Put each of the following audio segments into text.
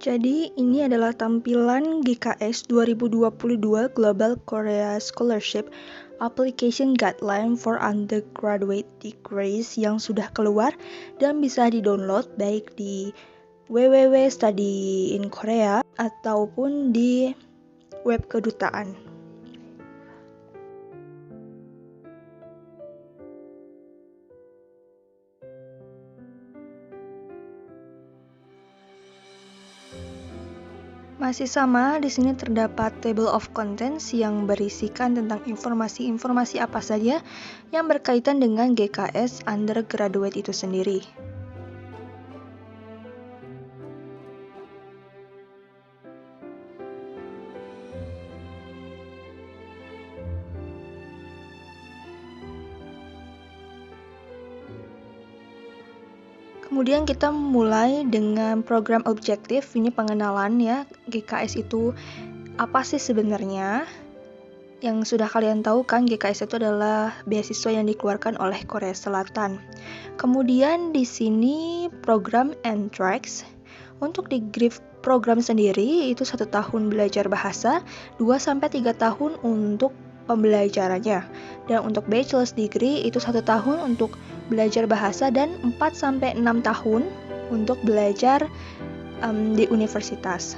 Jadi ini adalah tampilan GKS 2022 Global Korea Scholarship Application Guideline for Undergraduate Degrees yang sudah keluar dan bisa di-download baik di www.studyinkorea ataupun di web kedutaan. Masih sama, di sini terdapat table of contents yang berisikan tentang informasi-informasi apa saja yang berkaitan dengan GKS undergraduate itu sendiri. Kemudian kita mulai dengan program objektif. Ini pengenalan ya, GKS itu apa sih sebenarnya? Yang sudah kalian tahu kan, GKS itu adalah beasiswa yang dikeluarkan oleh Korea Selatan. Kemudian di sini program and tracks. Untuk degree program sendiri itu 1 tahun belajar bahasa, 2-3 tahun untuk pembelajarannya. Dan untuk bachelor's degree itu 1 tahun untuk belajar bahasa dan 4-6 tahun untuk belajar di universitas.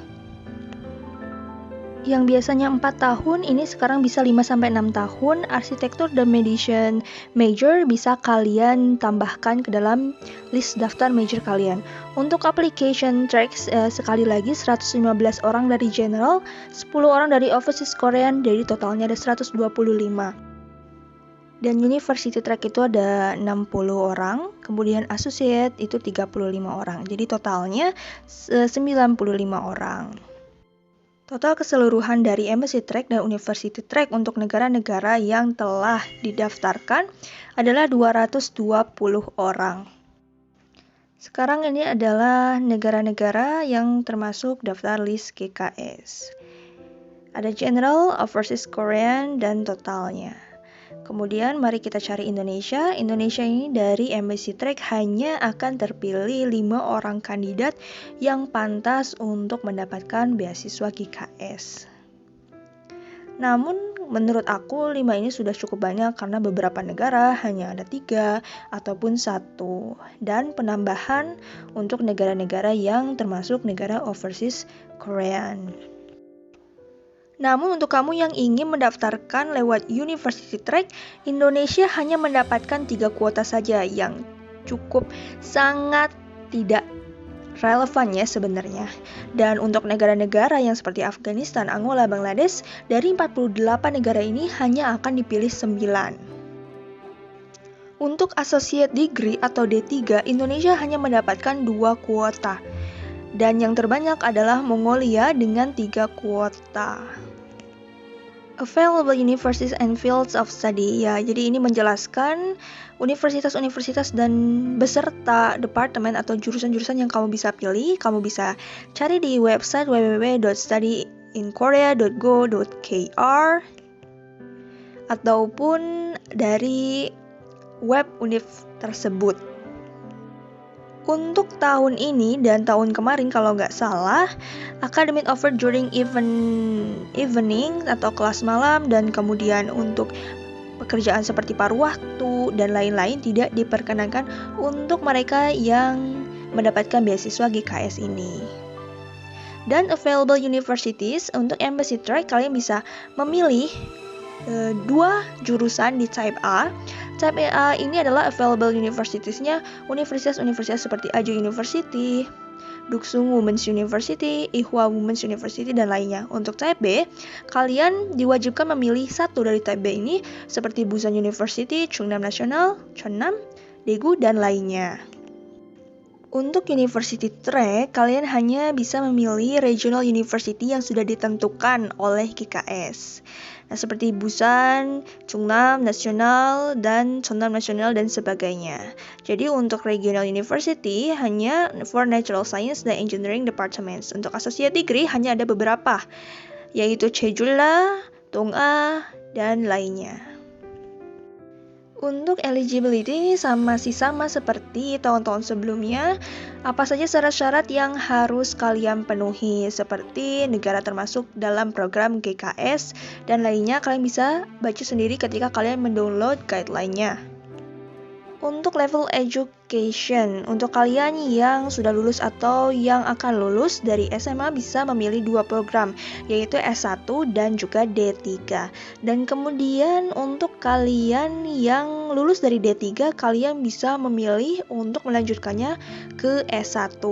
Yang biasanya 4 tahun, ini sekarang bisa 5-6 tahun. Arsitektur dan medicine major bisa kalian tambahkan ke dalam list daftar major kalian. Untuk application tracks, sekali lagi 115 orang dari general, 10 orang dari overseas Korean, jadi totalnya ada 125. Dan university track itu ada 60 orang, kemudian associate itu 35 orang. Jadi totalnya 95 orang. Total keseluruhan dari embassy track dan university track untuk negara-negara yang telah didaftarkan adalah 220 orang. Sekarang ini adalah negara-negara yang termasuk daftar list GKS. Ada general, overseas Korean, dan totalnya. Kemudian mari kita cari Indonesia. Indonesia ini dari embassy track hanya akan terpilih 5 orang kandidat yang pantas untuk mendapatkan beasiswa GKS. Namun menurut aku 5 ini sudah cukup banyak karena beberapa negara hanya ada 3 ataupun 1. Dan penambahan untuk negara-negara yang termasuk negara overseas Korean. Namun untuk kamu yang ingin mendaftarkan lewat University Track, Indonesia hanya mendapatkan 3 kuota saja yang cukup sangat tidak relevan ya sebenarnya. Dan untuk negara-negara yang seperti Afghanistan, Angola, Bangladesh, dari 48 negara ini hanya akan dipilih 9. Untuk associate degree atau D3, Indonesia hanya mendapatkan 2 kuota. Dan yang terbanyak adalah Mongolia dengan 3 kuota. Available universities and fields of study. Ya, jadi ini menjelaskan universitas-universitas dan beserta departemen atau jurusan-jurusan yang kamu bisa pilih. Kamu bisa cari di website www.studyinkorea.go.kr ataupun dari web univ tersebut. Untuk tahun ini dan tahun kemarin kalau nggak salah, academic offer during evening atau kelas malam, dan kemudian untuk pekerjaan seperti paruh waktu dan lain-lain tidak diperkenankan untuk mereka yang mendapatkan beasiswa GKS ini. Dan available universities untuk embassy track, kalian bisa memilih 2 jurusan di type A. Type A ini adalah available universitiesnya universitas-universitas seperti Ajo University, Duksung Women's University, Ihwa Women's University, dan lainnya. Untuk type B, kalian diwajibkan memilih 1 dari type B ini seperti Busan University, Chungnam National, Cheonnam, Daegu, dan lainnya. Untuk university track, kalian hanya bisa memilih regional university yang sudah ditentukan oleh GKS. Nah, seperti Busan, Chungnam Nasional, dan Cheonnam Nasional, dan sebagainya. Jadi untuk regional university hanya for natural science dan engineering departments. Untuk associate degree hanya ada beberapa, yaitu Jejulla, Dong'a, dan lainnya. Untuk eligibility masih sama seperti tahun-tahun sebelumnya. Apa saja syarat-syarat yang harus kalian penuhi, seperti negara termasuk dalam program GKS dan lainnya. Kalian bisa baca sendiri ketika kalian mendownload guideline-nya. Untuk level education, untuk kalian yang sudah lulus atau yang akan lulus dari SMA bisa memilih 2 program, yaitu S1 dan juga D3. Dan kemudian untuk kalian yang lulus dari D3, kalian bisa memilih untuk melanjutkannya ke S1.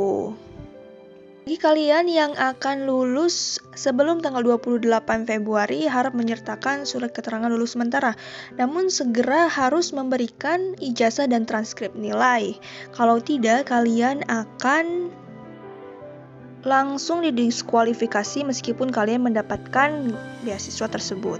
Bagi kalian yang akan lulus sebelum tanggal 28 Februari harap menyertakan surat keterangan lulus sementara. Namun segera harus memberikan ijazah dan transkrip nilai. Kalau tidak, kalian akan langsung didiskualifikasi meskipun kalian mendapatkan beasiswa tersebut.